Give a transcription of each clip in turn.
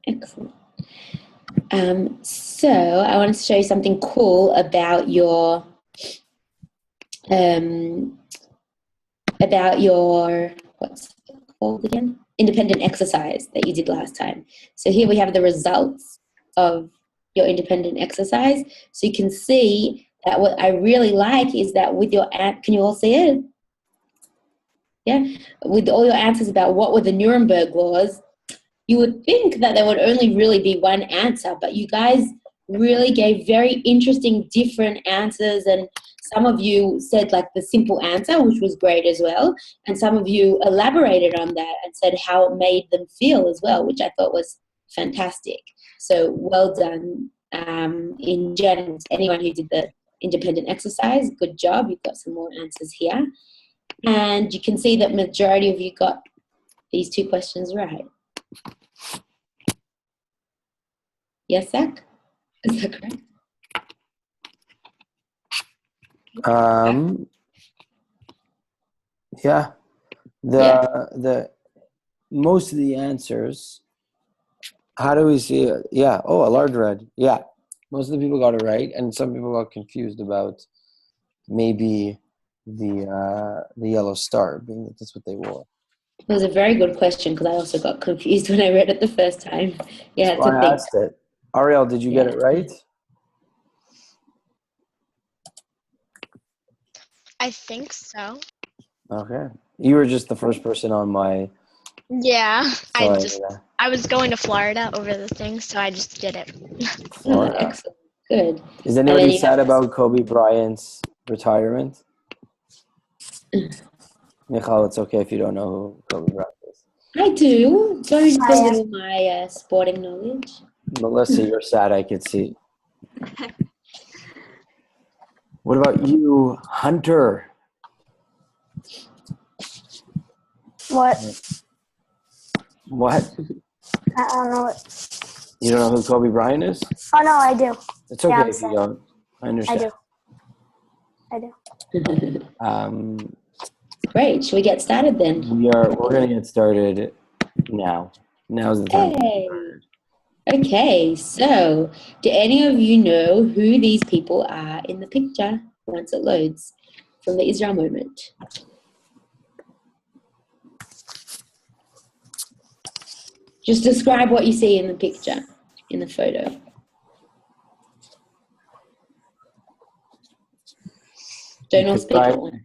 Excellent. So I wanted to show you something cool about your what's it called again? Independent exercise that you did last time. So here we have the results of your independent exercise. So you can see that what I really like is that with your can you all see it? Yeah, with all your answers about what were the Nuremberg laws, you would think that there would only really be one answer, but you guys really gave very interesting different answers, and some of you said like the simple answer, which was great as well, and some of you elaborated on that and said how it made them feel as well, which I thought was fantastic. So well done in general, anyone who did the independent exercise, good job. You've got some more answers here. And you can see that majority of you got these two questions right. Yes, Zach? Is that correct? Yeah. The most of the answers, how do we see it? Yeah. Oh, a large red. Yeah. Most of the people got it right, and some people got confused about maybe the yellow star, being that that's what they wore. It was a very good question because I also got confused when I read it the first time. Yeah, so I asked it. Ariel, did you get it right? I think so. Okay. You were just the first person on my... Yeah. So I was going to Florida over the thing, so I just did it. Oh, excellent. Good. Is anybody sad about Kobe Bryant's retirement? Michal, it's okay if you don't know who Kobe Bryant is. I do. Don't belittle my sporting knowledge. Melissa, you're sad, I could see. What about you, Hunter? What? What? I don't know. You don't know who Kobe Bryant is? Oh, no, I do. It's okay if you don't. I understand. I do. Great. Should we get started then? We're going to get started now. Now's the time. Hey. Okay, so do any of you know who these people are in the picture once it loads from the Israel moment? Just describe what you see in the picture, in the photo. Don't all speak at once.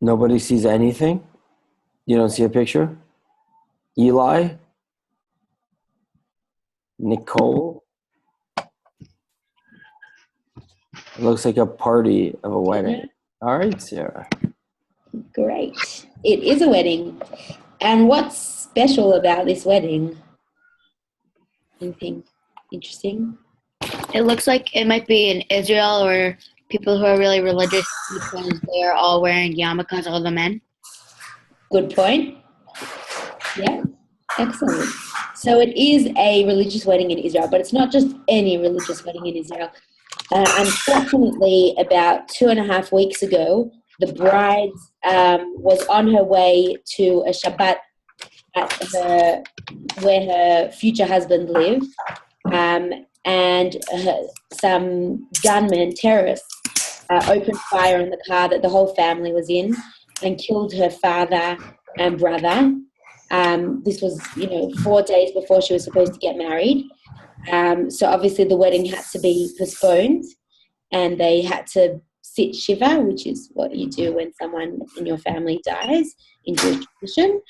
Nobody sees anything? You don't see a picture? Eli? Nicole? It looks like a party of a wedding. All right, Sarah. Great. It is a wedding. And what's special about this wedding? Anything interesting? It looks like it might be in Israel or people who are really religious because they are all wearing yarmulkes, all the men. Good point. Yeah, excellent. So it is a religious wedding in Israel, but it's not just any religious wedding in Israel. Unfortunately, about 2.5 weeks ago, the bride was on her way to a Shabbat at where her future husband lived, and some gunmen, terrorists, opened fire on the car that the whole family was in and killed her father and brother. This was, 4 days before she was supposed to get married. So obviously the wedding had to be postponed, and they had to sit shiva, which is what you do when someone in your family dies in Jewish tradition.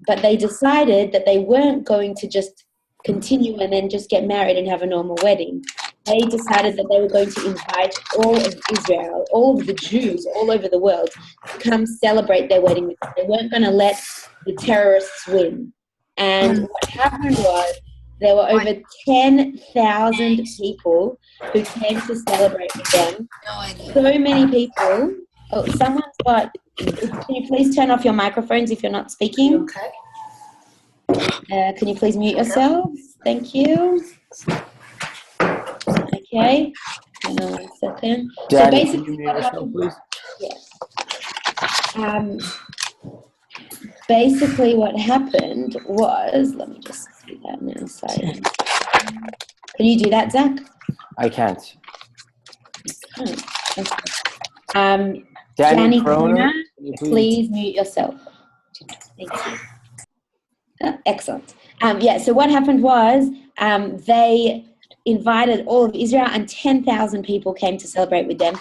But they decided that they weren't going to just continue and then just get married and have a normal wedding. They decided that they were going to invite all of Israel, all of the Jews all over the world to come celebrate their wedding with them. They weren't going to let the terrorists win. And what happened was there were over 10,000 people who came to celebrate with them. So many people. Oh, someone's got... Can you please turn off your microphones if you're not speaking? Can you please mute yourselves? Thank you. Okay. Hang on 1 second. So Danny, can you basically, mute what yourself, happened? please? Yes. Basically, what happened was, let me just see that now. Sorry. Can you do that, Zach? I can't. Okay. Danny Danny Croner, Kroner, can you please mute yourself. Thank you. Excellent. Yeah, so what happened was they invited all of Israel and 10,000 people came to celebrate with them.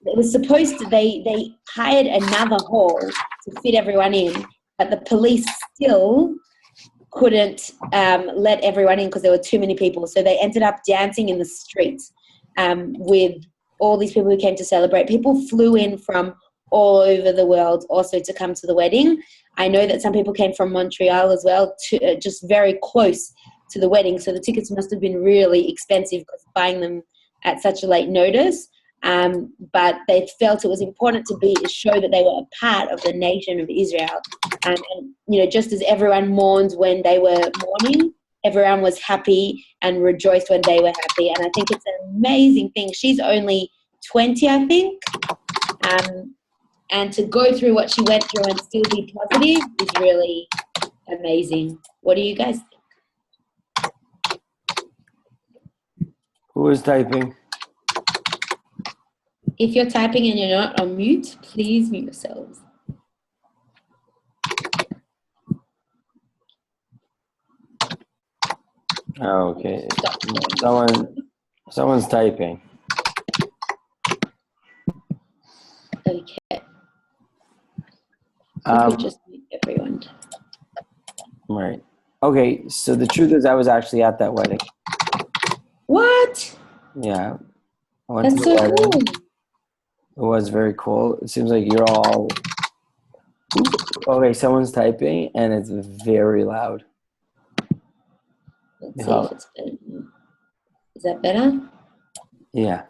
It was supposed to, they hired another hall to fit everyone in, but the police still couldn't let everyone in because there were too many people. So they ended up dancing in the streets with all these people who came to celebrate. People flew in from all over the world also to come to the wedding. I know that some people came from Montreal as well, to just very close to the wedding. So the tickets must have been really expensive because buying them at such a late notice. But they felt it was important to show that they were a part of the nation of Israel. And just as everyone mourned when they were mourning, everyone was happy and rejoiced when they were happy. And I think it's an amazing thing. She's only 20, I think. And to go through what she went through and still be positive is really amazing. What do you guys think? Who is typing? If you're typing and you're not on mute, please mute yourselves. Oh, okay. Someone's typing. Okay. You could just mute everyone. Right. Okay, so the truth is I was actually at that wedding. What? Yeah. I went That's to the so wedding. cool. It was very cool. It seems like you're all... Okay, someone's typing, and it's very loud. Let's see if it's better. Is that better? Yeah.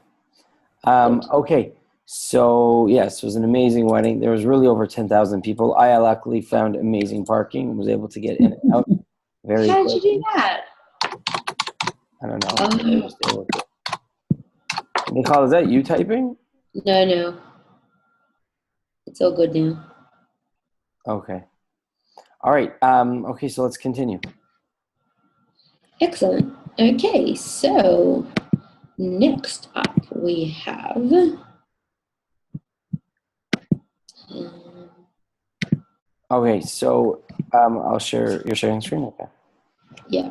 Okay, so yes, it was an amazing wedding. There was really over 10,000 people. I luckily found amazing parking and was able to get in and out very How quickly. did you do that? I don't know. Nicole, is that you typing? No. It's all good now. Okay. All right. Okay, so let's continue. Excellent. Okay, so next up we have Okay, so I'll share. You're sharing screen? Okay. yeah.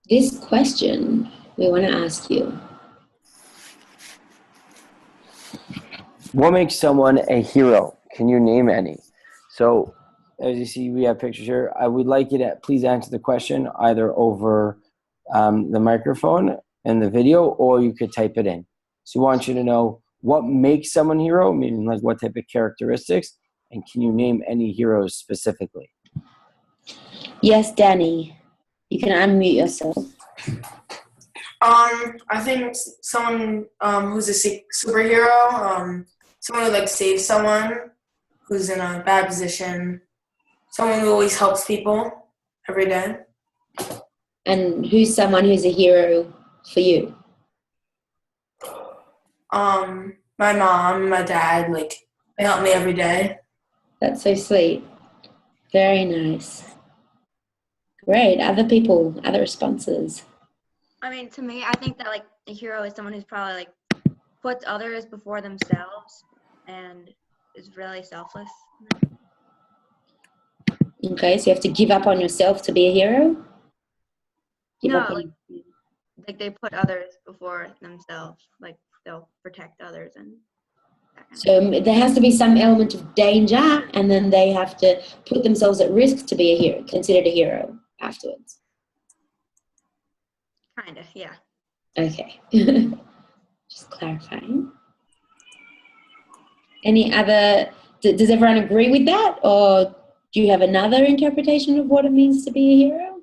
This question we want to ask you. What makes someone a hero? Can you name any? So, as you see, we have pictures here. I would like you to please answer the question either over the microphone and the video, or you could type it in. So, we want you to know what makes someone a hero, meaning like what type of characteristics, and can you name any heroes specifically? Yes, Danny. You can unmute yourself. I think someone who's a superhero, someone who like saves someone who's in a bad position, someone who always helps people every day. And who's someone who's a hero for you? My mom, my dad, like they help me every day. That's so sweet. Very nice. Great. Other people, other responses. I mean, to me, I think that like a hero is someone who's probably like puts others before themselves and is really selfless. Okay, so you have to give up on yourself to be a hero? Give No, up on like they put others before themselves. Like they'll protect others and that kind of So there has to be some element of danger, and then they have to put themselves at risk to be a hero, considered a hero afterwards. Kinda, yeah. Okay. Just clarifying. Any other, does everyone agree with that? Or do you have another interpretation of what it means to be a hero?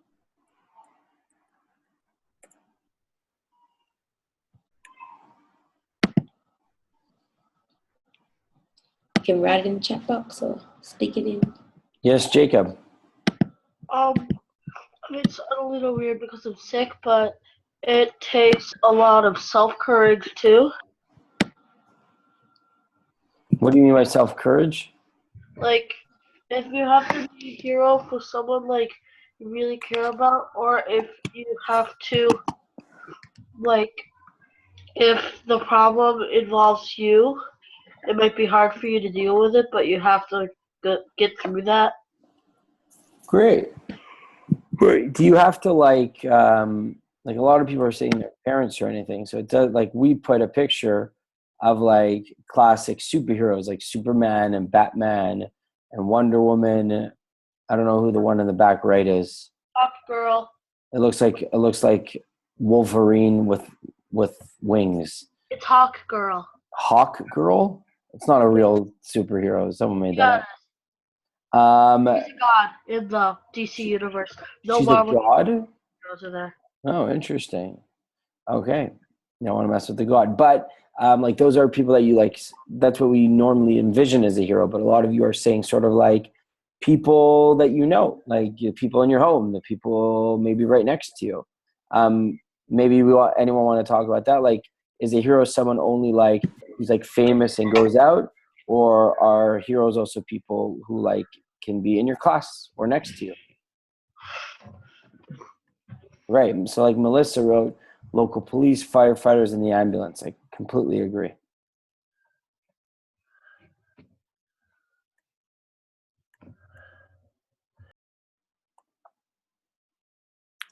You can write it in the chat box or speak it in. Yes, Jacob. I mean, it's a little weird because I'm sick, but it takes a lot of self-courage too. What do you mean by self-courage? Like, if you have to be a hero for someone like you really care about, or if you have to, like, if the problem involves you, it might be hard for you to deal with it, but you have to get through that. Great. Great. Do you have to like a lot of people are saying their parents or anything? So it does, like, we put a picture of like classic superheroes like Superman and Batman and Wonder Woman. I don't know who the one in the back right is. Hawk Girl. It looks like Wolverine with wings. It's Hawk Girl. Hawk Girl? It's not a real superhero. Someone made that Yeah, up. she's a god in the DC universe. No She's a Marvel god? heroes are there. Oh, interesting. Okay. You don't want to mess with the god. But like those are people that you like, that's what we normally envision as a hero. But a lot of you are saying sort of like people that you know, like people in your home, the people maybe right next to you. Maybe anyone want to talk about that? Like, is a hero someone only like who's like famous and goes out? Or are heroes also people who like can be in your class or next to you? Right. So like Melissa wrote, local police, firefighters, and the ambulance. I completely agree.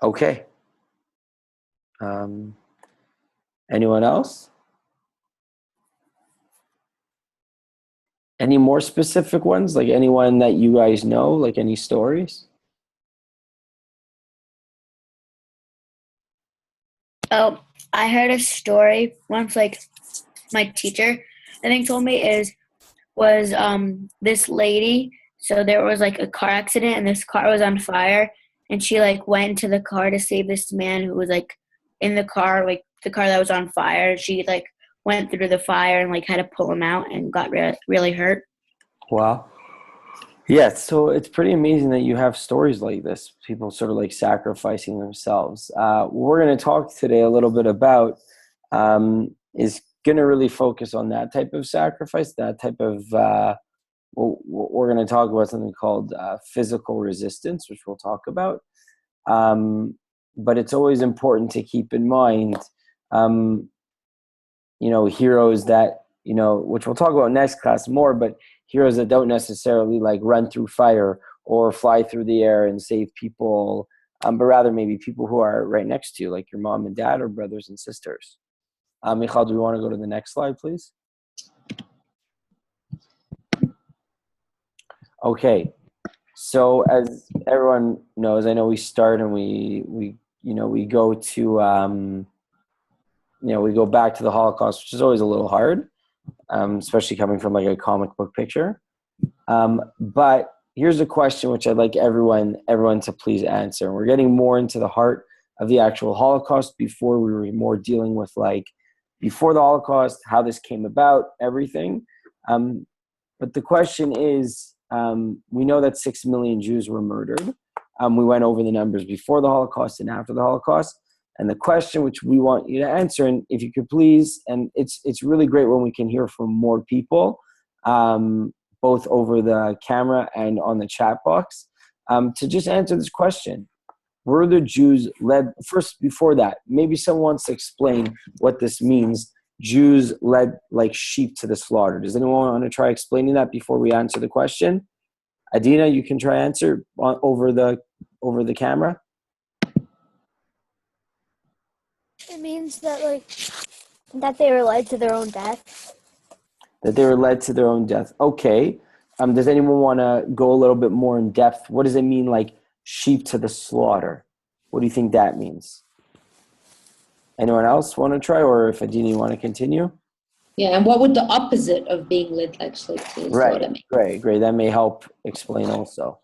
Okay. Anyone else? Any more specific ones? Like anyone that you guys know? Like any stories? Oh, I heard a story once. Like my teacher, I think, told me was this lady. So there was like a car accident, and this car was on fire, and she like went to the car to save this man who was like in the car, like the car that was on fire. She like went through the fire and like had to pull him out and got really hurt. Wow. Yeah, so it's pretty amazing that you have stories like this, people sort of like sacrificing themselves. What we're going to talk today a little bit about is going to really focus on that type of sacrifice, that type of, we're going to talk about something called physical resistance, which we'll talk about. But it's always important to keep in mind, heroes that, which we'll talk about next class more, but heroes that don't necessarily like run through fire or fly through the air and save people, but rather maybe people who are right next to you, like your mom and dad or brothers and sisters. Michal, do we want to go to the next slide, please? Okay. So as everyone knows, I know we start and we go to, we go back to the Holocaust, which is always a little hard. Especially coming from like a comic book picture. But here's a question which I'd like everyone to please answer. We're getting more into the heart of the actual Holocaust. Before we were more dealing with like before the Holocaust, how this came about, everything. But the question is, we know that 6 million Jews were murdered. We went over the numbers before the Holocaust and after the Holocaust. And the question which we want you to answer, and if you could please, and it's really great when we can hear from more people, both over the camera and on the chat box, to just answer this question. Were the Jews led, first before that, maybe someone wants to explain what this means, Jews led like sheep to the slaughter. Does anyone want to try explaining that before we answer the question? Adina, you can try answer over the camera. It means that they were led to their own death. That they were led to their own death. Okay. Does anyone want to go a little bit more in depth? What does it mean, like sheep to the slaughter? What do you think that means? Anyone else want to try, or if Adina, you want to continue? Yeah, and what would the opposite of being led like sheep to the slaughter mean? Great. That may help explain also.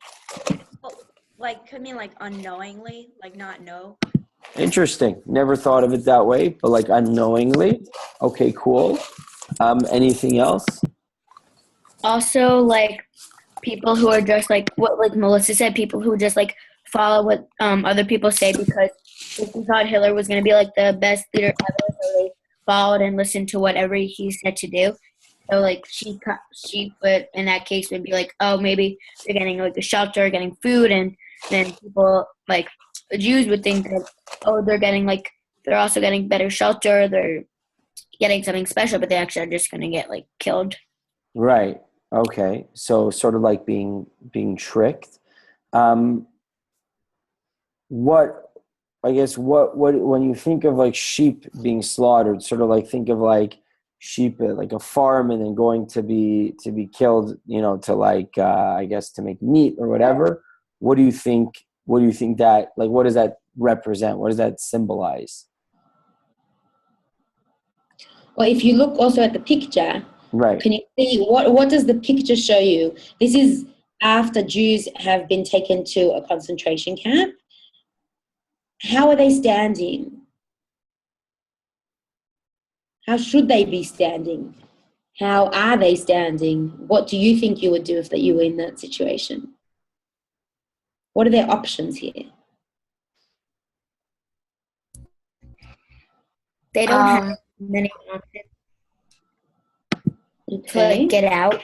Well, like could mean like unknowingly, like not know. Interesting. Never thought of it that way, but like unknowingly. Okay, cool. Anything else? Also, like people who are just like what like Melissa said, people who just like follow what other people say because they thought Hitler was going to be like the best leader ever, so they followed and listened to whatever he said to do. So like she would in that case would be like, oh, maybe they're getting like a shelter, getting food, and then people like the Jews would think that, oh, they're also getting better shelter, they're getting something special, but they actually are just going to get like killed. Right. Okay. So sort of like being tricked. What when you think of like sheep being slaughtered, sort of like think of like sheep at like a farm and then going to be killed, to like I guess to make meat or whatever. What do you think that, like, what does that represent? What does that symbolize? Well, if you look also at the picture, Right. can you see what does the picture show you? This is after Jews have been taken to a concentration camp. How are they standing? How should they be standing? How are they standing? What do you think you would do if you were in that situation? What are their options here? They don't have many options to Okay. like get out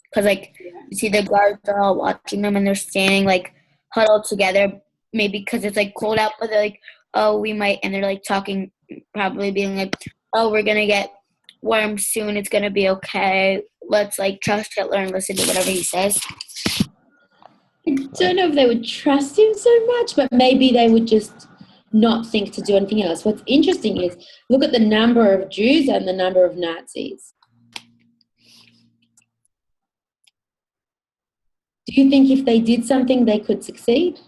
because like you see the guards are all watching them and they're standing like huddled together, maybe because it's like cold out, but they're like, oh, we might, and they're like talking, probably being like, oh, we're gonna get warm soon, it's gonna be okay, let's like trust Hitler and listen to whatever he says. I don't know if they would trust him so much, but maybe they would just not think to do anything else. What's interesting is look at the number of Jews and the number of Nazis. Do you think if they did something, they could succeed?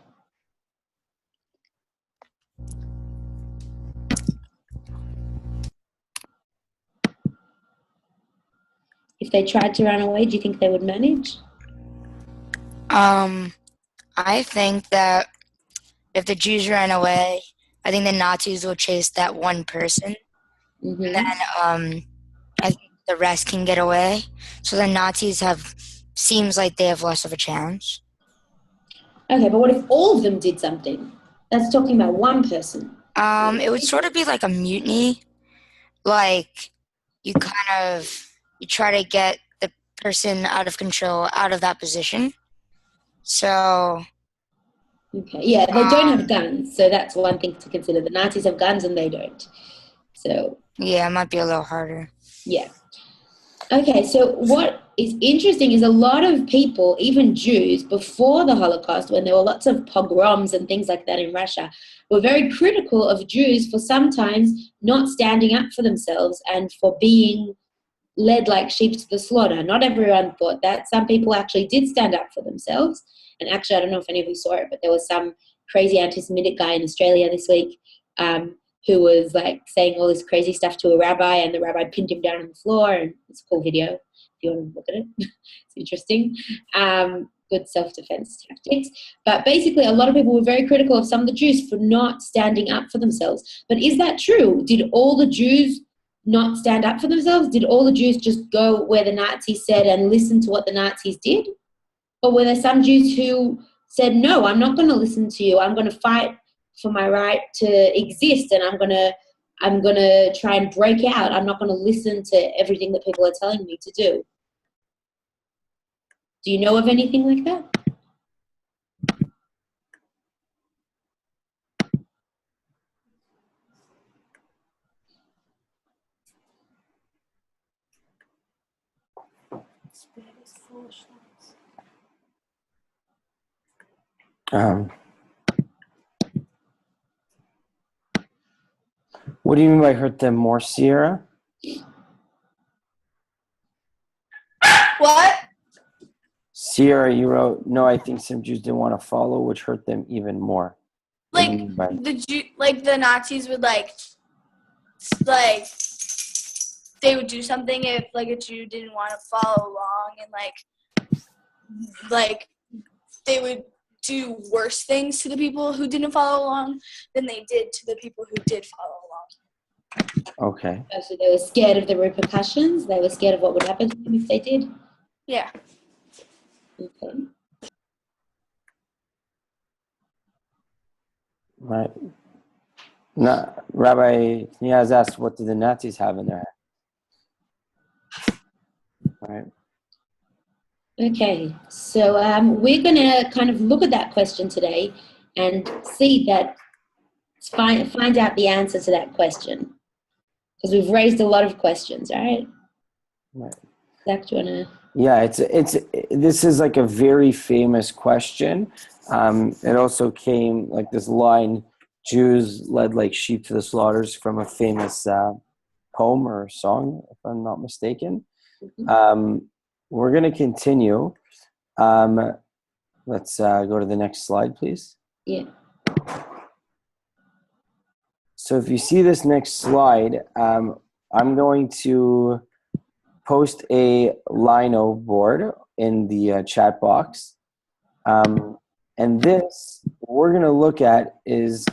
If they tried to run away, do you think they would manage? I think that if the Jews ran away, I think the Nazis will chase that one person. Mm-hmm. And then I think the rest can get away. So the Nazis seems like they have less of a chance. Okay, but what if all of them did something? That's talking about one person. It would sort of be like a mutiny. Like you try to get the person out of control, out of that position. So Okay, yeah, they don't have guns, so that's one thing to consider. The Nazis have guns and they don't. So yeah, it might be a little harder. yeah. Okay, so what is interesting is a lot of people, even Jews, before the Holocaust, when there were lots of pogroms and things like that in Russia, were very critical of Jews for sometimes not standing up for themselves and for being led like sheep to the slaughter. Not everyone thought that. Some people actually did stand up for themselves. And actually, I don't know if any of you saw it, but there was some crazy anti-Semitic guy in Australia this week who was like saying all this crazy stuff to a rabbi, and the rabbi pinned him down on the floor. And it's a cool video if you want to look at it. It's interesting. Good self-defense tactics. But basically, a lot of people were very critical of some of the Jews for not standing up for themselves. But is that true? Did all the Jews not stand up for themselves? Did all the Jews just go where the Nazis said and listen to what the Nazis did? Or were there some Jews who said, no, I'm not going to listen to you. I'm going to fight for my right to exist, and I'm going to try and break out. I'm not going to listen to everything that people are telling me to do. Do you know of anything like that? What do you mean by hurt them more, Sierra? What? Sierra, you wrote, no, I think some Jews didn't want to follow, which hurt them even more. What do you mean by that? The Nazis would like they would do something if like a Jew didn't want to follow along, and like they would do worse things to the people who didn't follow along than they did to the people who did follow along. Okay. So they were scared of the repercussions. They were scared of what would happen to them if they did. Yeah. Okay. Right. Rabbi Niaz asked, what did the Nazis have in their hand? Right. Okay, so we're going to kind of look at that question today and see that, find out the answer to that question, because we've raised a lot of questions, all right? Right. Zach, do you want to? Yeah, this is like a very famous question. It also came like this line, Jews led like sheep to the slaughters, from a famous poem or song, if I'm not mistaken. We're going to continue. Let's go to the next slide, please. Yeah. So if you see this next slide, I'm going to post a Lino board in the chat box. And this, what we're going to look at is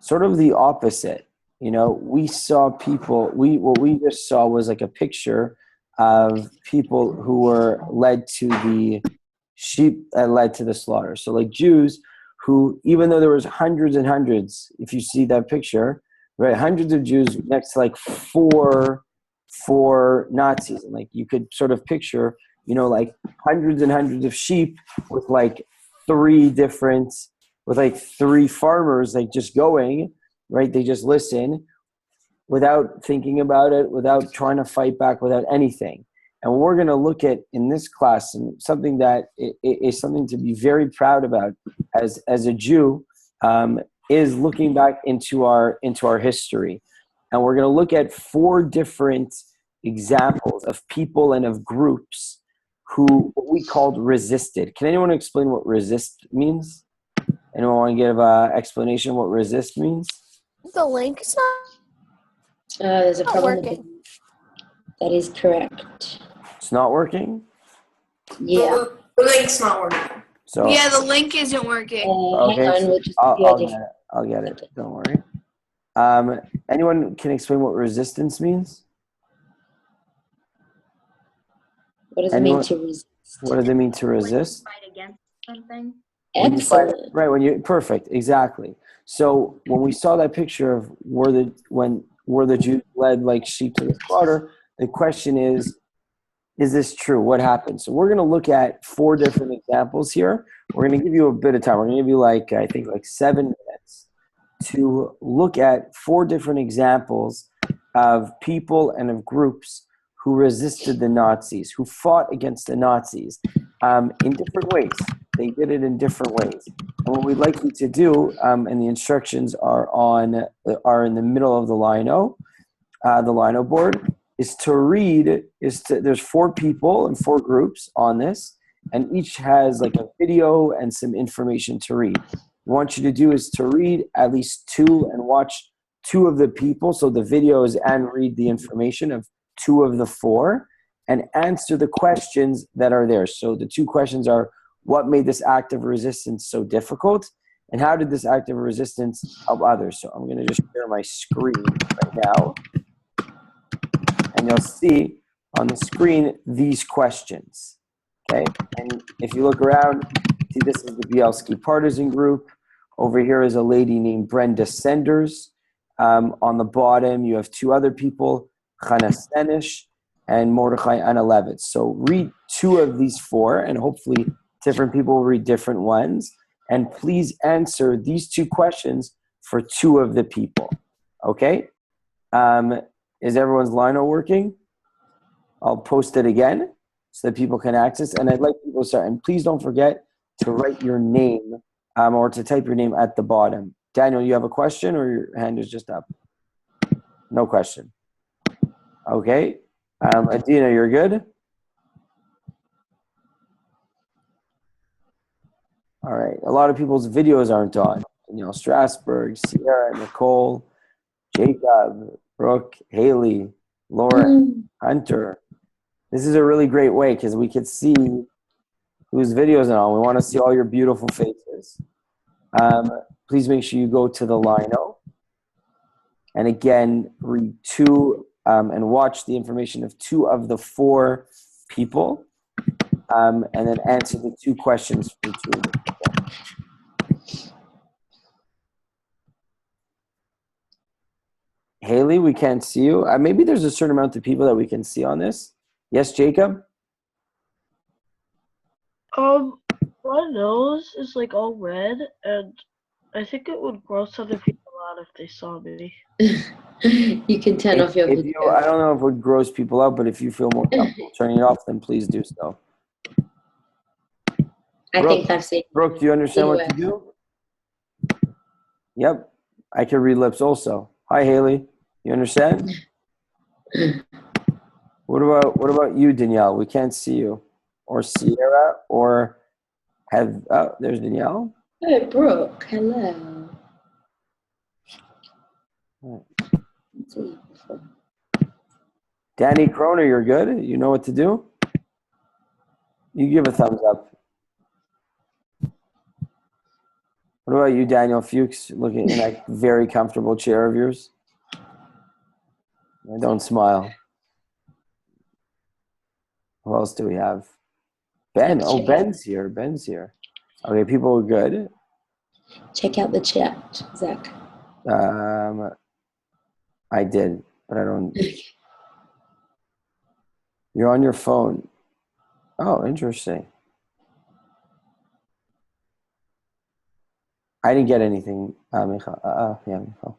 sort of the opposite. You know, we saw people, what we just saw was like a picture of people who were led to the sheep that led to the slaughter. So like Jews who, even though there was hundreds and hundreds, if you see that picture, right, hundreds of Jews next to like four Nazis. And like you could sort of picture, you know, like hundreds and hundreds of sheep with like three farmers like just going, right? They just listen without thinking about it, without trying to fight back, without anything. And what we're going to look at in this class, and something that is something to be very proud about as a Jew, is looking back into our history. And we're going to look at 4 different examples of people and of groups who what we called resisted. Can anyone explain what resist means? Anyone want to give an explanation what resist means? The link is not There's a problem with working. it. That is correct. It's not working? Yeah. The link's not working. So Yeah, the link isn't working. okay, Hang on, we'll just I'll get it. Don't worry. Anyone can explain what resistance means? What does it mean to resist? What does it mean to resist? Fight against something. Excellent. Perfect, exactly. So when we saw that picture of were the Jews led like sheep to the slaughter, the question is this true? What happened? So we're going to look at 4 different examples here. We're going to give you a bit of time. We're going to give you like 7 minutes to look at 4 different examples of people and of groups who resisted the Nazis, who fought against the Nazis in different ways. They did it in different ways. And what we'd like you to do, and the instructions are in the middle of the Lino board, is to read. There's 4 people and 4 groups on this, and each has like a video and some information to read. What I want you to do is to read at least 2 and watch 2 of the people, so the videos, and read the information of 2 of the 4, and answer the questions that are there. So the 2 questions are, what made this act of resistance so difficult? And how did this act of resistance help others? So I'm going to just share my screen right now. And you'll see on the screen these questions. Okay? And if you look around, see this is the Bielski partisan group. Over here is a lady named Brenda Senders. On the bottom, you have 2 other people, Chana Stenish and Mordechai Analevitz. So read 2 of these 4, and hopefully different people will read different ones. And please answer these 2 questions for 2 of the people. Okay? Is everyone's Lino working? I'll post it again so that people can access. And I'd like people to start. And please don't forget to write your name or to type your name at the bottom. Daniel, you have a question, or your hand is just up? No question. Okay. Adina, you're good? All right. A lot of people's videos aren't on. Danielle Strasberg, Sierra, Nicole, Jacob, Brooke, Haley, Lauren, Hunter. This is a really great way because we could see whose videos are on. We want to see all your beautiful faces. Please make sure you go to the Lino. And again, read 2 and watch the information of 2 of the 4 people. And then answer the 2 questions for 2 of the people. Haley, we can't see you. Maybe there's a certain amount of people that we can see on this. Yes, Jacob? My nose is like all red, and I think it would gross other people out if they saw me. You can turn off your If video. you, I don't know if it would gross people out, but if you feel more comfortable turning it off, then please do so. I think I've seen. Brooke, do you understand what to do? Yep. I can read lips also. Hi, Haley. You understand? What about you, Danielle? We can't see you. Or Sierra, or there's Danielle. Oh, Brooke, hello. Let's see. Danny Croner, you're good? You know what to do? You give a thumbs up. What about you, Daniel Fuchs, looking in that very comfortable chair of yours? Don't smile. Who else do we have? Ben. Oh, Ben's here. Ben's here. Okay, people are good. Check out the chat, Zach. I did, but I don't. You're on your phone. Oh, interesting. I didn't get anything, Michal. Yeah, Michal.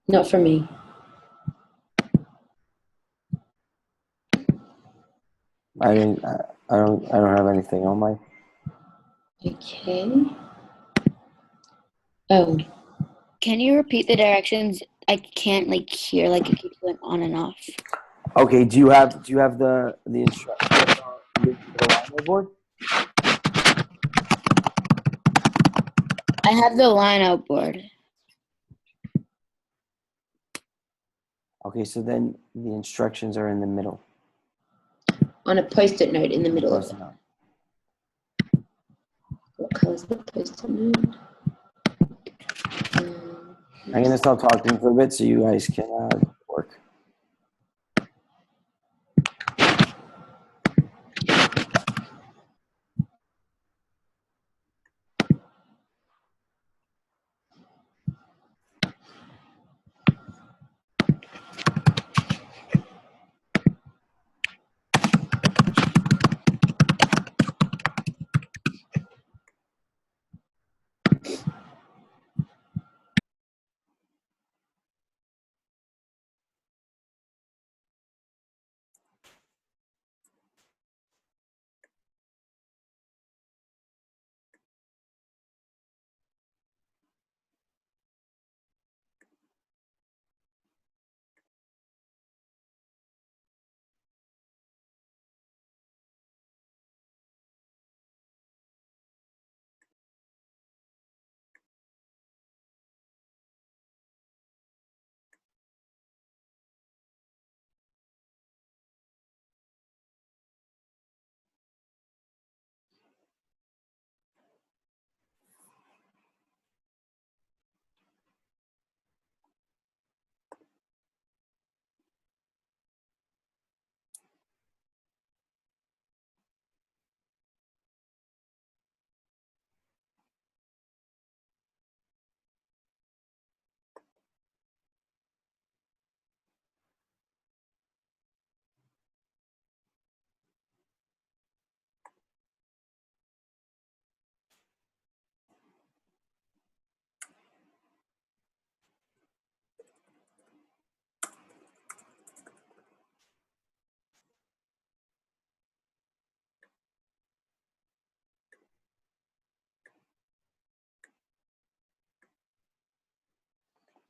Not for me. I didn't. I don't have anything on my. Okay. Oh. Can you repeat the directions? I can't hear it keeps going on and off. Okay. Do you have the instructions linked to the line board? I have the line out board. Okay, so then the instructions are in the middle. On a post-it note in the middle of it. What color is the post-it note? I'm gonna stop talking for a bit so you guys can work.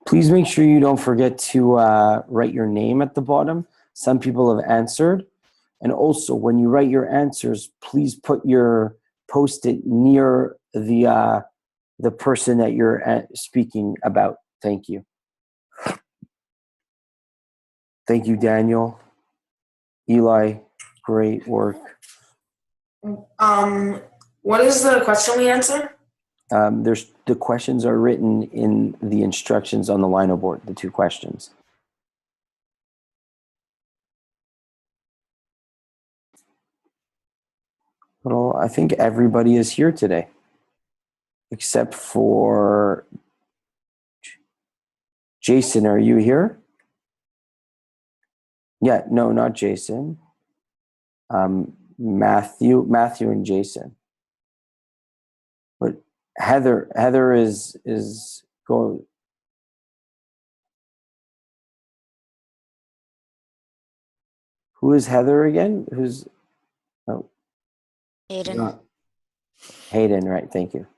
Please make sure you don't forget to write your name at the bottom. Some people have answered. And also, when you write your answers, please put your Post-it near the person that you're speaking about. Thank you. Thank you, Daniel. Eli, great work. What is the question we answer? The questions are written in the instructions on the lino board, the two questions. Well, I think everybody is here today, except for Jason, are you here? Yeah, no, not Jason. Matthew and Jason. But Heather is going. Who is Heather again? Who's Hayden. not Hayden, right? Thank you.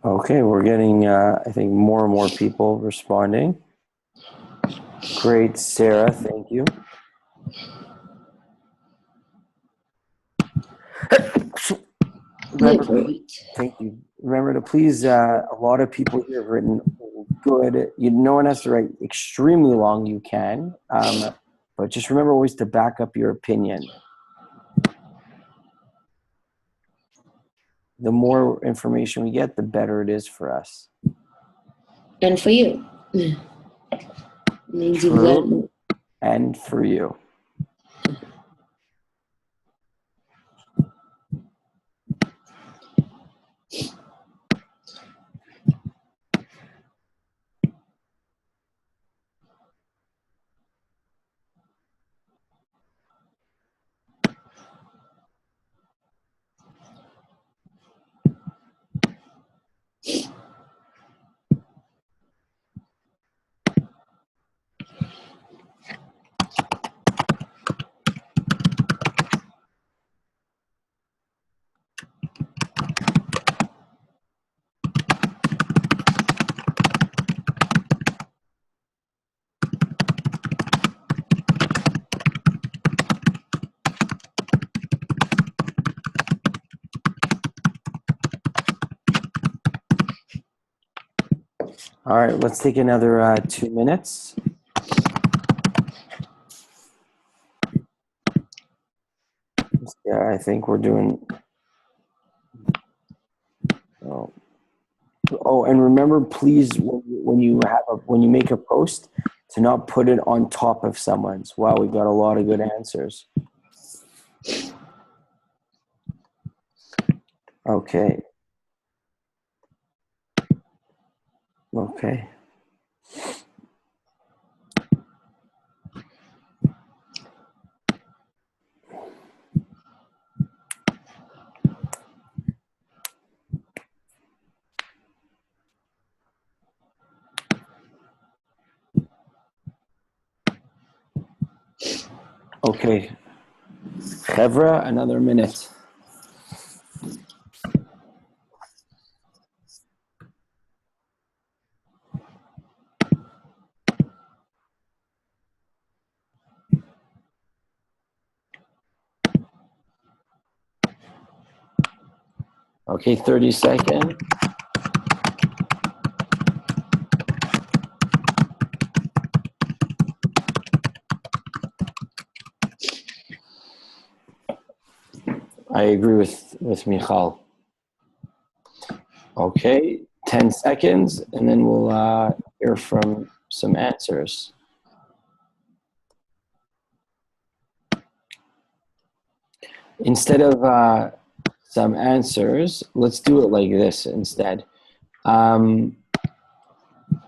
Okay, we're getting, I think, more and more people responding. Great, Sarah, thank you. Thank you. Remember to please, a lot of people here have written good. No one has to write extremely long, you can. But just remember always to back up your opinion. The more information we get, the better it is for us. And for you. It means you've learned more. And for you. All right, let's take another 2 minutes. Yeah, I think we're doing. Oh, and remember, please, when you make a post, to not put it on top of someone's. Wow, we got a lot of good answers. Okay. Okay. Okay. Chevra, another minute. Okay, 30 seconds. I agree with Michal. Okay, 10 seconds, and then we'll hear from some answers. Instead of some answers, let's do it like this instead. Who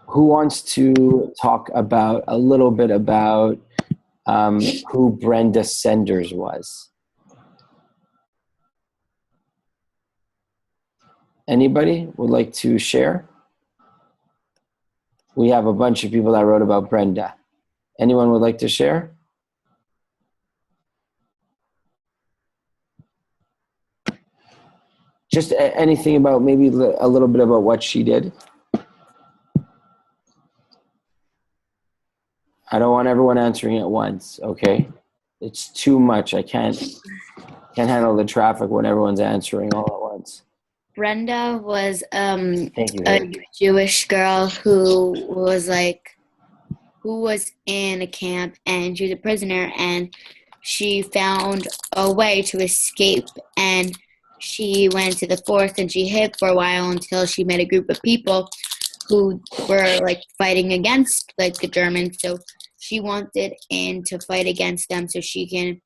wants to talk about a little bit about who Brenda Senders was? Anybody would like to share? We have a bunch of people that wrote about Brenda. Anyone would like to share? Just anything about maybe a little bit about what she did. I don't want everyone answering at once, okay? It's too much. I can't handle the traffic when everyone's answering all at once. Brenda was Thank you, a Harry. Jewish girl who was in a camp, and she was a prisoner, and she found a way to escape, and she went to the forest and she hid for a while until she met a group of people who were like fighting against like the Germans. So she wanted in to fight against them so she can,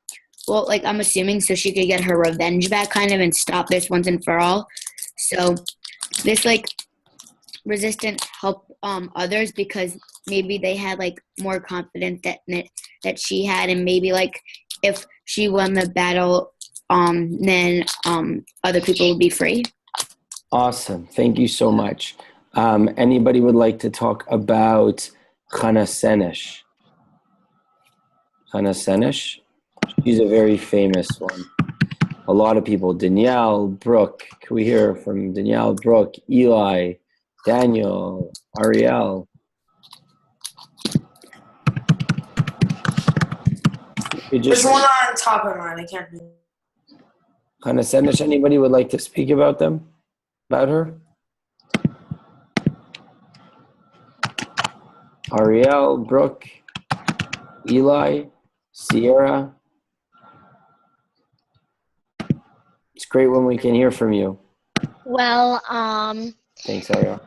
well, like I'm assuming so she could get her revenge back kind of and stop this once and for all. So this like resistant helped others because maybe they had like more confidence that she had, and maybe like if she won the battle, then other people would be free. Awesome. Thank you so much. Anybody would like to talk about Chana Senesh? Chana Senesh? She's a very famous one. A lot of people. Danielle, Brooke. Can we hear from Danielle, Brooke, Eli, Daniel, Ariel? There's one on top of mine. I can't read. Chana Senesh, anybody would like to speak about them? About her? Ariel, Brooke, Eli, Sierra. It's great when we can hear from you. Well, Thanks, Ariel.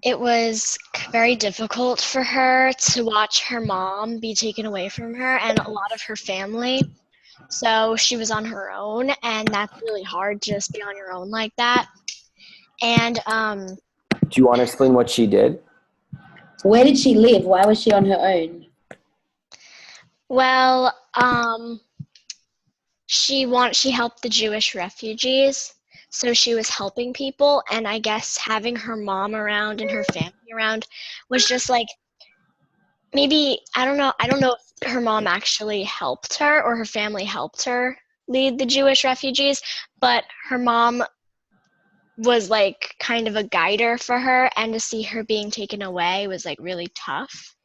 it was very difficult for her to watch her mom be taken away from her and a lot of her family. So she was on her own, and that's really hard to just be on your own like that. And Do you want to explain what she did? Where did she live? Why was she on her own? well, she helped the Jewish refugees. So she was helping people, and I guess having her mom around and her family around was just like, maybe, I don't know if her mom actually helped her or her family helped her lead the Jewish refugees, but her mom was like kind of a guider for her, and to see her being taken away was like really tough.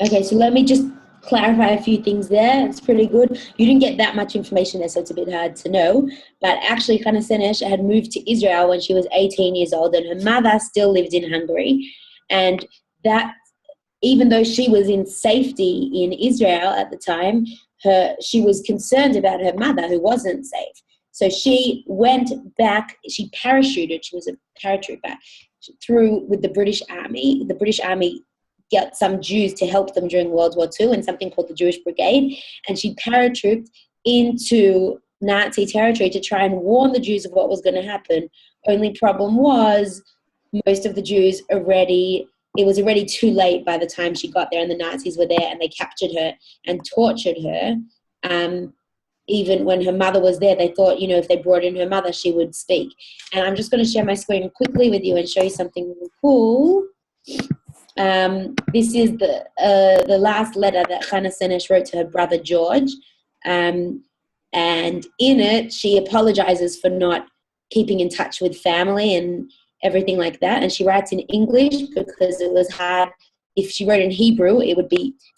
Okay, so let me just clarify a few things there. It's pretty good. You didn't get that much information there, so it's a bit hard to know. But actually, Chana Senesh had moved to Israel when she was 18 years old, and her mother still lived in Hungary. And that, even though she was in safety in Israel at the time, she was concerned about her mother, who wasn't safe. So she went back, she parachuted, she was a paratrooper, through with the British Army. The British Army got some Jews to help them during World War II in something called the Jewish Brigade, and she paratrooped into Nazi territory to try and warn the Jews of what was going to happen. Only problem was most of the Jews it was already too late by the time she got there, and the Nazis were there and they captured her and tortured her. Even when her mother was there, they thought, if they brought in her mother, she would speak. And I'm just going to share my screen quickly with you and show you something really cool. This is the last letter that Chana Senesh wrote to her brother George. And in it, she apologizes for not keeping in touch with family and everything like that. And she writes in English because it was hard. If she wrote in Hebrew, it would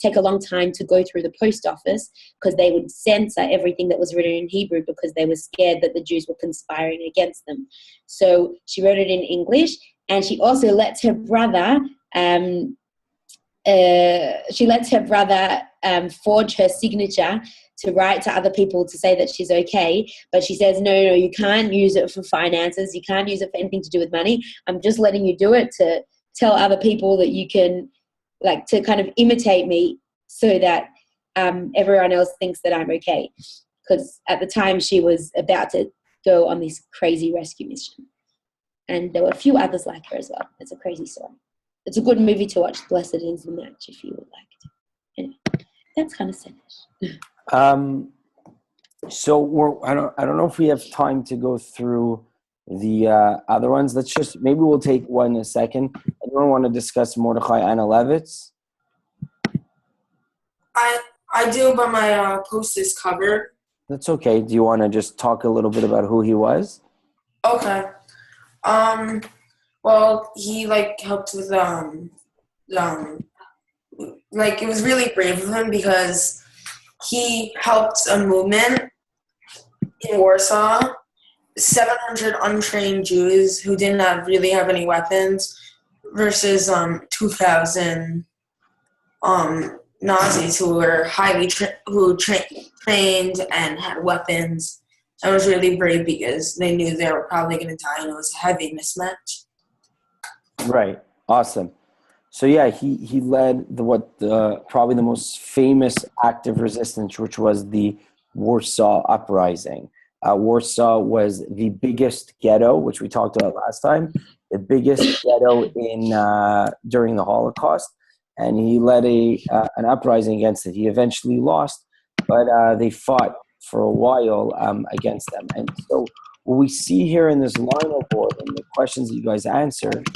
take a long time to go through the post office because they would censor everything that was written in Hebrew because they were scared that the Jews were conspiring against them. So she wrote it in English, and she also lets her brother forge her signature to write to other people to say that she's okay. But she says, no, you can't use it for finances. You can't use it for anything to do with money. I'm just letting you do it to tell other people that you can, to kind of imitate me so that everyone else thinks that I'm okay. Because at the time she was about to go on this crazy rescue mission. And there were a few others like her as well. It's a crazy story. It's a good movie to watch, Blessed Is the Match, if you would like to. Anyway, that's kind of sad. So I don't know if we have time to go through the other ones. Maybe we'll take one a second. Anyone want to discuss Mordechai Analevitz? I do, but my post is covered. That's okay. Do you want to just talk a little bit about who he was? Okay. Well, he helped with it was really brave of him because he helped a movement in Warsaw, 700 untrained Jews who did not really have any weapons versus 2,000 Nazis who were trained and had weapons. That was really brave because they knew they were probably going to die, and it was a heavy mismatch. Right. Awesome. So yeah, he led probably the most famous act of resistance, which was the Warsaw Uprising. Warsaw was the biggest ghetto, which we talked about last time, the biggest ghetto during the Holocaust, and he led an uprising against it. He eventually lost, but they fought for a while against them. And so what we see here in this line of board and the questions that you guys answered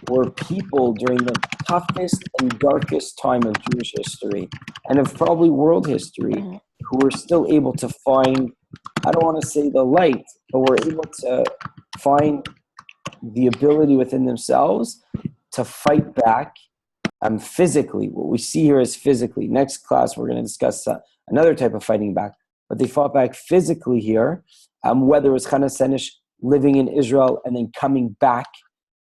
were people during the toughest and darkest time of Jewish history and of probably world history who were still able to find, I don't want to say the light, but were able to find the ability within themselves to fight back physically. What we see here is physically. Next class, we're going to discuss another type of fighting back. But they fought back physically here, whether it was Chana Senesh living in Israel and then coming back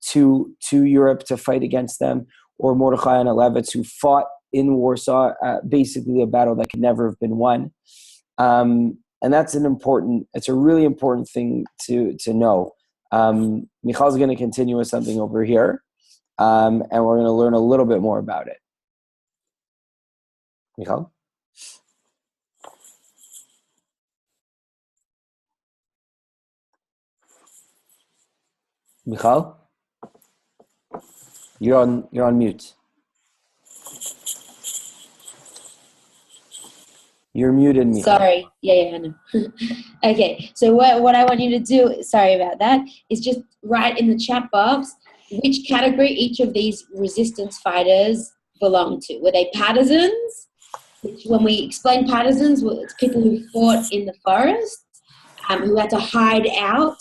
to Europe to fight against them, or Mordechai and Alevitz who fought in Warsaw, basically a battle that could never have been won. And it's a really important thing to know. Michal's going to continue with something over here, and we're going to learn a little bit more about it. Michal? Michal? You're on mute. You're muted, Michal. Sorry. Yeah, I know. Okay, so what I want you to do, sorry about that, is just write in the chat box which category each of these resistance fighters belong to. Were they partisans? Which, when we explain partisans, it's people who fought in the forest, who had to hide out,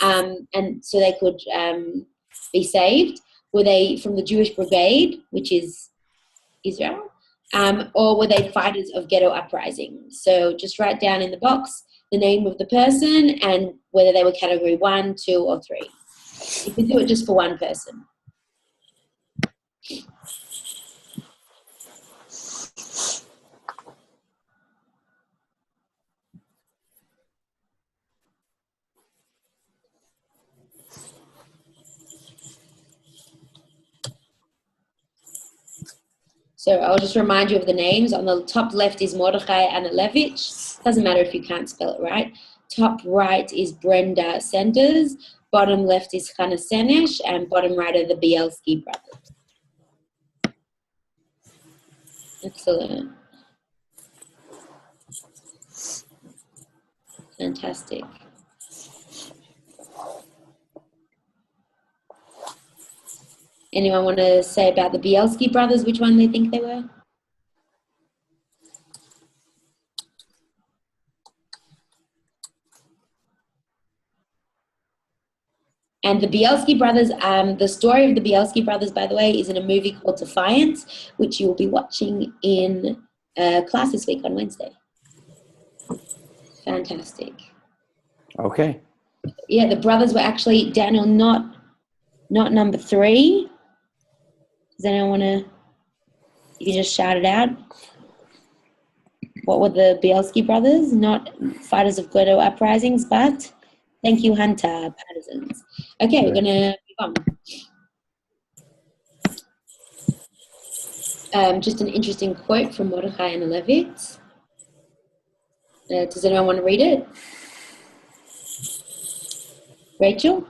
and so they could be saved. Were they from the Jewish Brigade, which is Israel? Or were they fighters of ghetto uprising? So just write down in the box the name of the person and whether they were category 1, 2, or 3. You can do it just for one person. So I'll just remind you of the names. On the top left is Mordechai Analevich. Doesn't matter if you can't spell it right. Top right is Brenda Sanders. Bottom left is Chana Senesh. And bottom right are the Bielski brothers. Excellent. Fantastic. Anyone want to say about the Bielski brothers, which one they think they were? And the Bielski brothers, the story of the Bielski brothers, by the way, is in a movie called Defiance, which you will be watching in class this week on Wednesday. Fantastic. Okay. Yeah, the brothers were actually, Daniel, not number 3. Does anyone want to, you can just shout it out. What were the Bielski brothers? Not fighters of ghetto uprisings, but thank you, Hunter, partisans. Okay, we're going to move on. Just an interesting quote from Mordechai Analevitz. Does anyone want to read it? Rachel?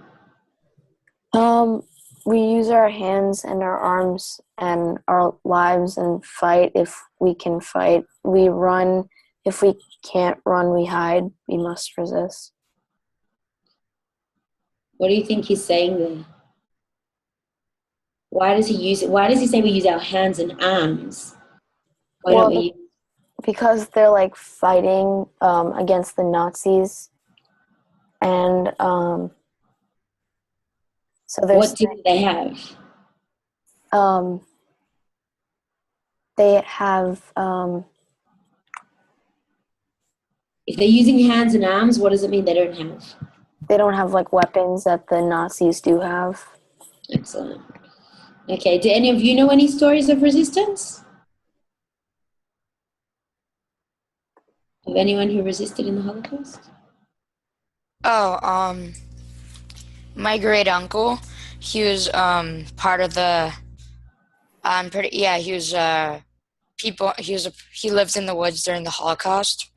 We use our hands and our arms and our lives and fight if we can fight. We run if we can't run, we hide. We must resist. What do you think he's saying there? Why does he say we use our hands and arms? Why don't we? Because they're like fighting against the Nazis, and so what do they have? They have If they're using hands and arms, what does it mean they don't have? They don't have like weapons that the Nazis do have. Excellent. Okay, do any of you know any stories of resistance? Of anyone who resisted in the Holocaust? Oh, my great uncle, he was part of the. He was people. He lived in the woods during the Holocaust,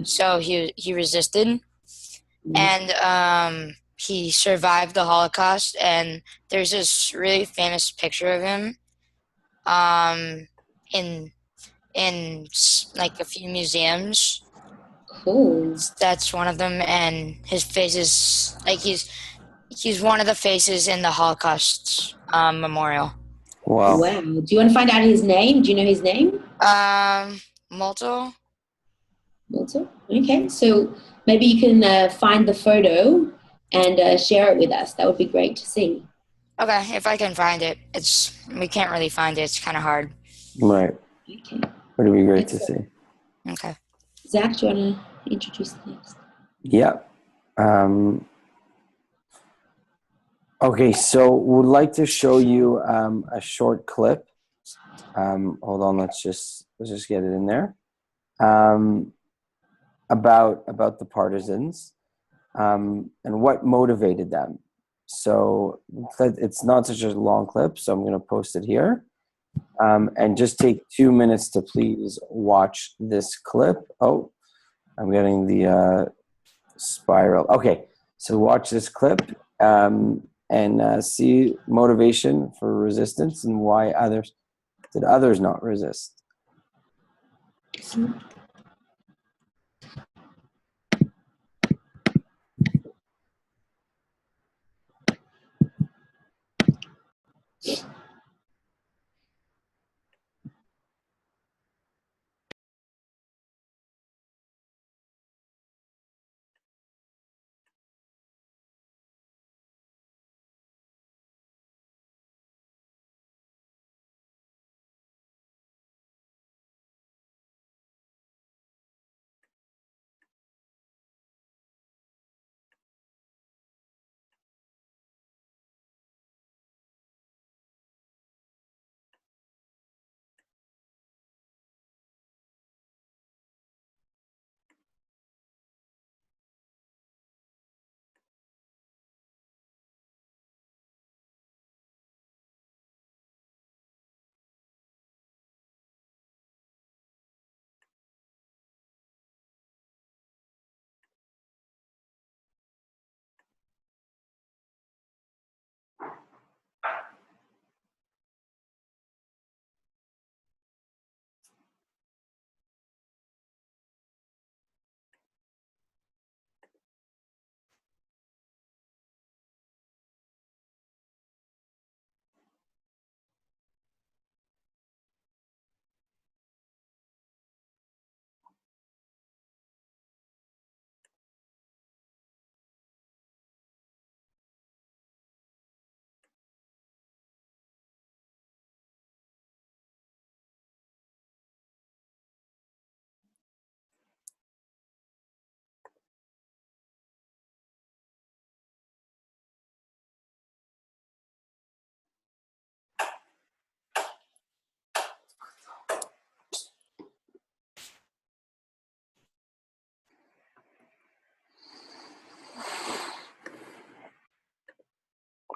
so he resisted, and he survived the Holocaust. And there's this really famous picture of him, in like a few museums. Cool. That's one of them, and his face is like he's one of the faces in the Holocaust memorial. Wow. Wow. Do you want to find out his name? Do you know his name? Molto. Also? Okay, so maybe you can find the photo and share it with us. That would be great to see. Okay, if I can find it. We can't really find it. It's kind of hard. Right. Okay. It'd be great to see. Okay. Zach, do you want to introduce the next? Yeah. Okay, so would like to show you a short clip. Hold on, let's just get it in there. About the partisans and what motivated them. So it's not such a long clip, so I'm going to post it here. And just take 2 minutes to please watch this clip. Oh, I'm getting the spiral. Okay, so watch this clip and see motivation for resistance and why others not resist.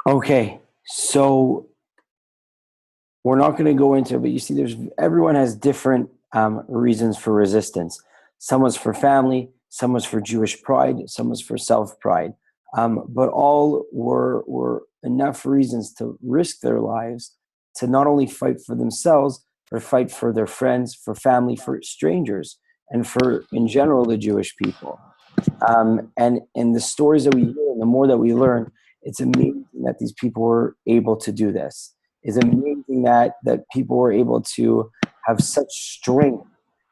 Okay, so we're not going to go into it, but you see, everyone has different reasons for resistance. Someone's for family, someone's for Jewish pride, someone's for self-pride. But all were enough reasons to risk their lives to not only fight for themselves, but fight for their friends, for family, for strangers, and for, in general, the Jewish people. And the stories that we hear, and the more that we learn, it's amazing that these people were able to do this. It's amazing that people were able to have such strength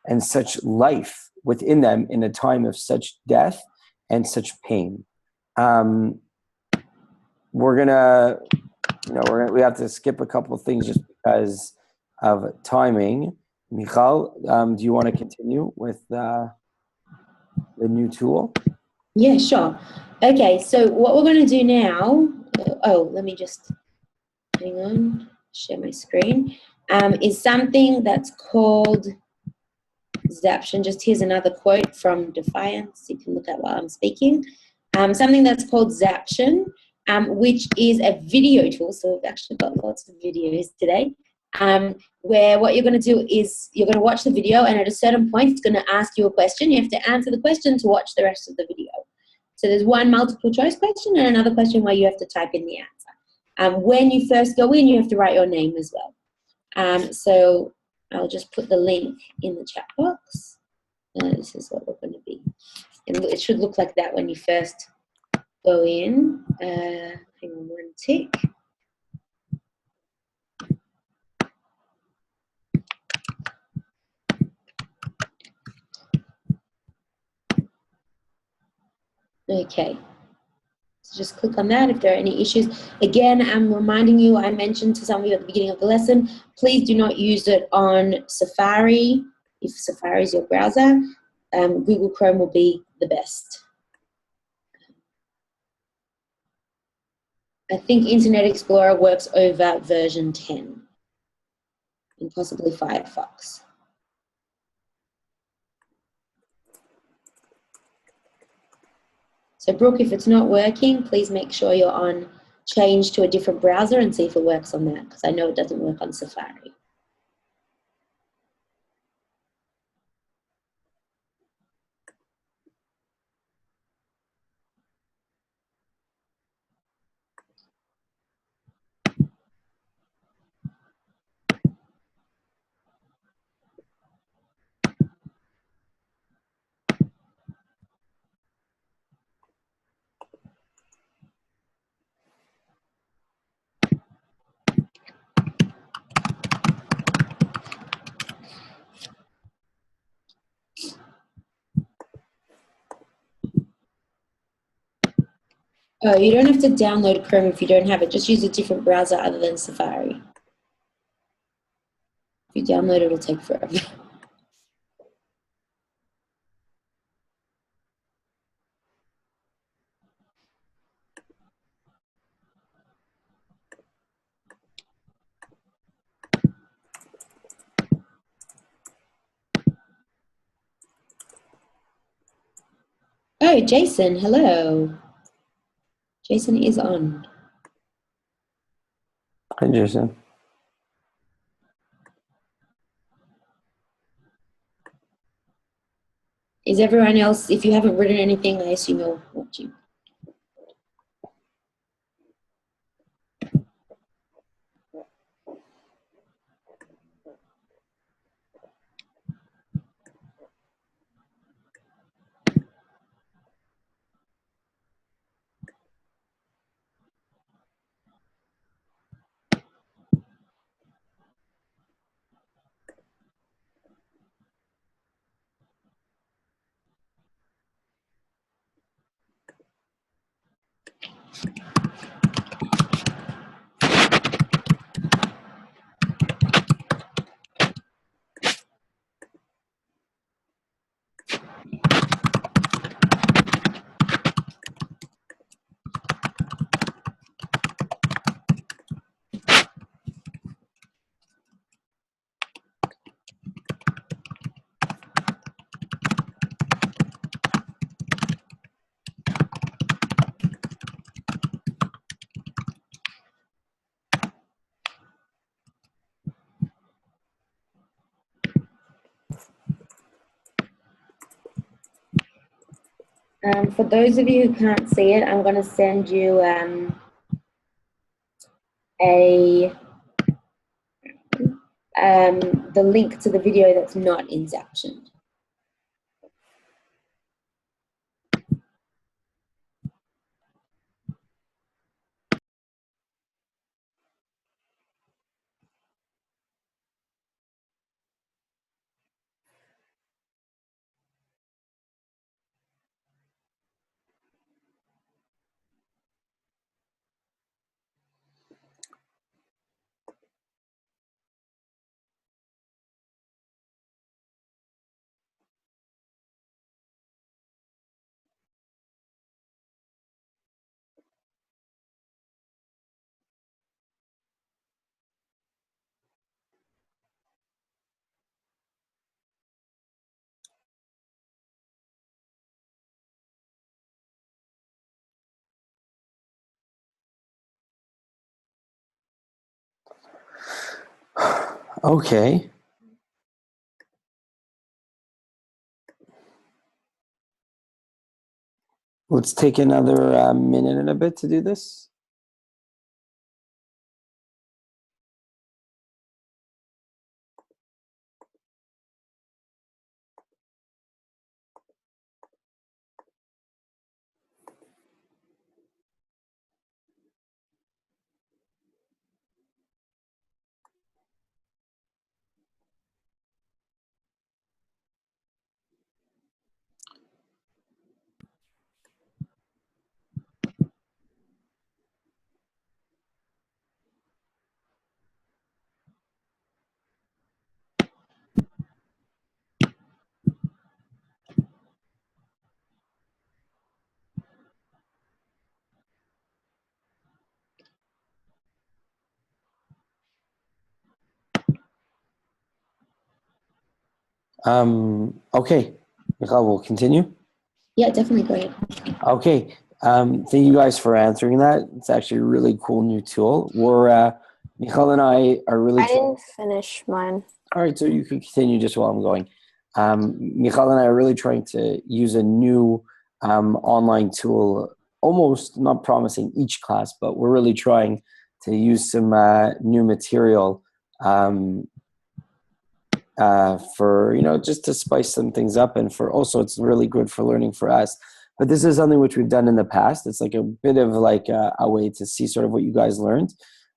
and such life within them in a time of such death and such pain. We have to skip a couple of things just because of timing. Michal, do you want to continue with? the new tool? Yeah, sure. Okay, so what we're going to do now, let me just, hang on, share my screen, is something that's called Zaption. Just here's another quote from Defiance, you can look at while I'm speaking. Something that's called Zaption, which is a video tool, so we've actually got lots of videos today, where what you're going to do is you're going to watch the video, and at a certain point it's going to ask you a question. You have to answer the question to watch the rest of the video. So there's one multiple choice question and another question where you have to type in the answer. When you first go in, you have to write your name as well. So I'll just put the link in the chat box. This is what we're going to be. It should look like that when you first go in. Hang on one tick. Okay. So just click on that if there are any issues. Again, I'm reminding you, I mentioned to some of you at the beginning of the lesson, please do not use it on Safari. If Safari is your browser, Google Chrome will be the best. I think Internet Explorer works over version 10 and possibly Firefox. So Brooke, if it's not working, please make sure you're on change to a different browser and see if it works on that, because I know it doesn't work on Safari. Oh, you don't have to download Chrome if you don't have it. Just use a different browser other than Safari. If you download it, it'll take forever. Oh, Jason, hello. Jason is on. Hi, Jason. Is everyone else, if you haven't written anything, I assume you're watching. For those of you who can't see it, I'm going to send you the link to the video that's not in Zaption. Okay. Let's take another minute and a bit to do this. Okay, Michal, we'll continue. Yeah, definitely. Go ahead. Okay, thank you guys for answering that. It's actually a really cool new tool. Michal and I are really I didn't finish mine. All right, so you can continue just while I'm going. Michal and I are really trying to use a new online tool, almost not promising each class, but we're really trying to use some new material for, just to spice some things up, and for also it's really good for learning for us. But this is something which we've done in the past. It's like a bit of like a way to see sort of what you guys learned.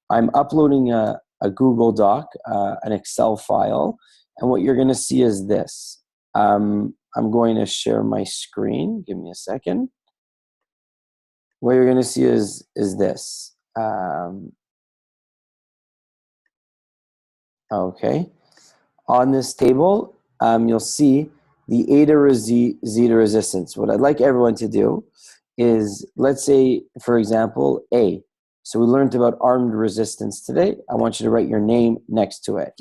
I'm uploading a Google Doc, an Excel file, and what you're going to see is this. I'm going to share my screen. Give me a second. What you're going to see is this. Okay. On this table, you'll see the eta zeta resistance. What I'd like everyone to do is, let's say, for example, A. So we learned about armed resistance today. I want you to write your name next to it.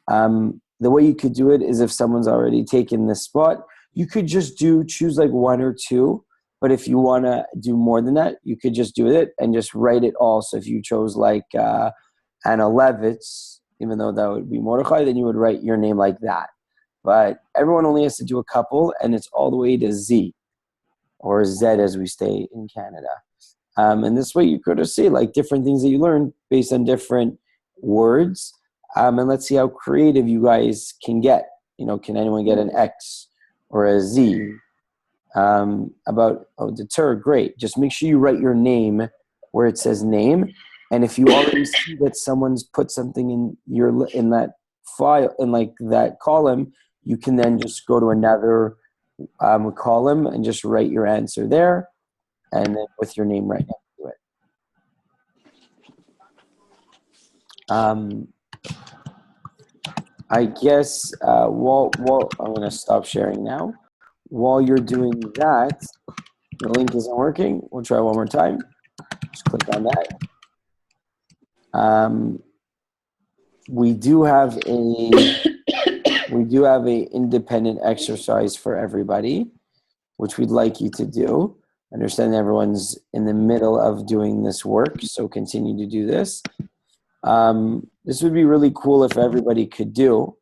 The way you could do it is if someone's already taken this spot, you could just choose like one or two. But if you want to do more than that, you could just do it and just write it all. So if you chose like Anna Levitz, even though that would be Mordechai, then you would write your name like that. But everyone only has to do a couple, and it's all the way to Z, or Z as we say in Canada. And this way you could see like different things that you learn based on different words. And let's see how creative you guys can get. Can anyone get an X or a Z? Deter, great. Just make sure you write your name where it says name. And if you already see that someone's put something in that file, in like that column, you can then just go to another column and just write your answer there, and then with your name right next to it. I guess while I'm going to stop sharing now. While you're doing that, the link isn't working. We'll try one more time. Just click on that. We do have a independent exercise for everybody, which we'd like you to do. Understand everyone's in the middle of doing this work, so continue to do this. This would be really cool if everybody could do.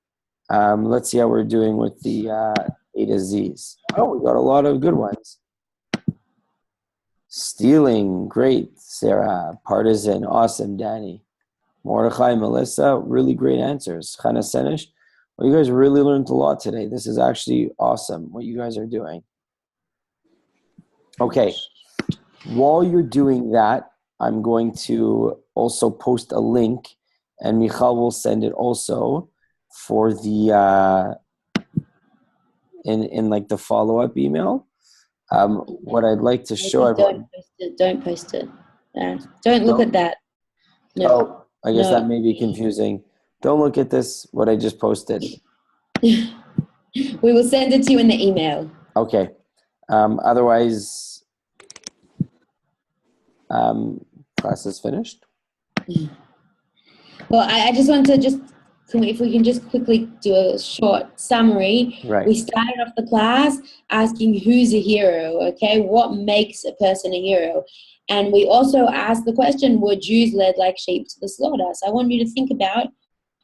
Let's see how we're doing with the A to Z's. Oh, we got a lot of good ones. Stealing, great. Sarah, partisan, awesome. Danny, Mordechai, Melissa, really great answers. Chana Senish, well, you guys really learned a lot today. This is actually awesome what you guys are doing. Okay, while you're doing that, I'm going to also post a link, and Michal will send it also for the in like the follow-up email. What I'd like to show everyone. Don't post it. Don't look at that. No. Oh, I guess that may be confusing. Don't look at this, what I just posted. We will send it to you in the email. Okay. Otherwise, class is finished. Well, I just want to if we can just quickly do a short summary. Right. We started off the class asking who's a hero, okay? What makes a person a hero? And we also asked the question, were Jews led like sheep to the slaughter? So I want you to think about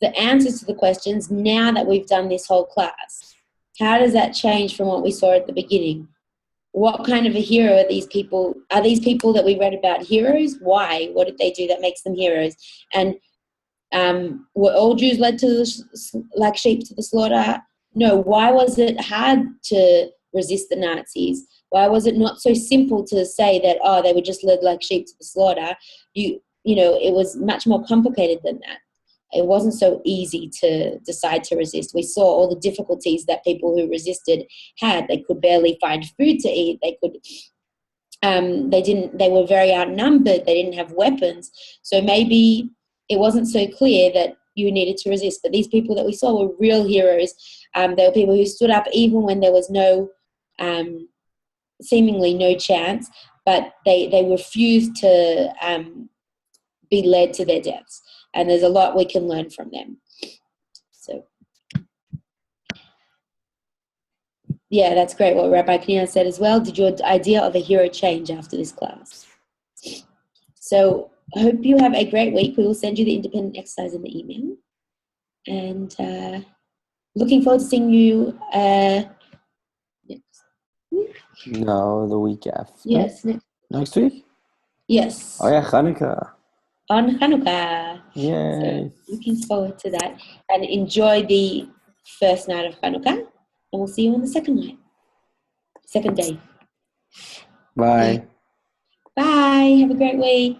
the answers to the questions now that we've done this whole class? How does that change from what we saw at the beginning? What kind of a hero are these people? Are these people that we read about heroes? Why? What did they do that makes them heroes? And were all Jews led to like sheep to the slaughter? No. Why was it hard to resist the Nazis? Why was it not so simple to say that, oh, they were just led like sheep to the slaughter? You know, it was much more complicated than that. It wasn't so easy to decide to resist. We saw all the difficulties that people who resisted had. They could barely find food to eat. They were very outnumbered. They didn't have weapons. So maybe it wasn't so clear that you needed to resist. But these people that we saw were real heroes. They were people who stood up even when there was seemingly no chance, but they refused to be led to their deaths. And there's a lot we can learn from them. So, yeah, that's great what Rabbi Knina said as well. Did your idea of a hero change after this class? So I hope you have a great week. We will send you the independent exercise in the email. And looking forward to seeing you next week. No, the week after. Yes. Next week? Yes. Oh, yeah, Hanukkah. On Hanukkah. Yay. So looking forward to that. And enjoy the first night of Hanukkah. And we'll see you on the second day. Bye. Bye. Have a great week.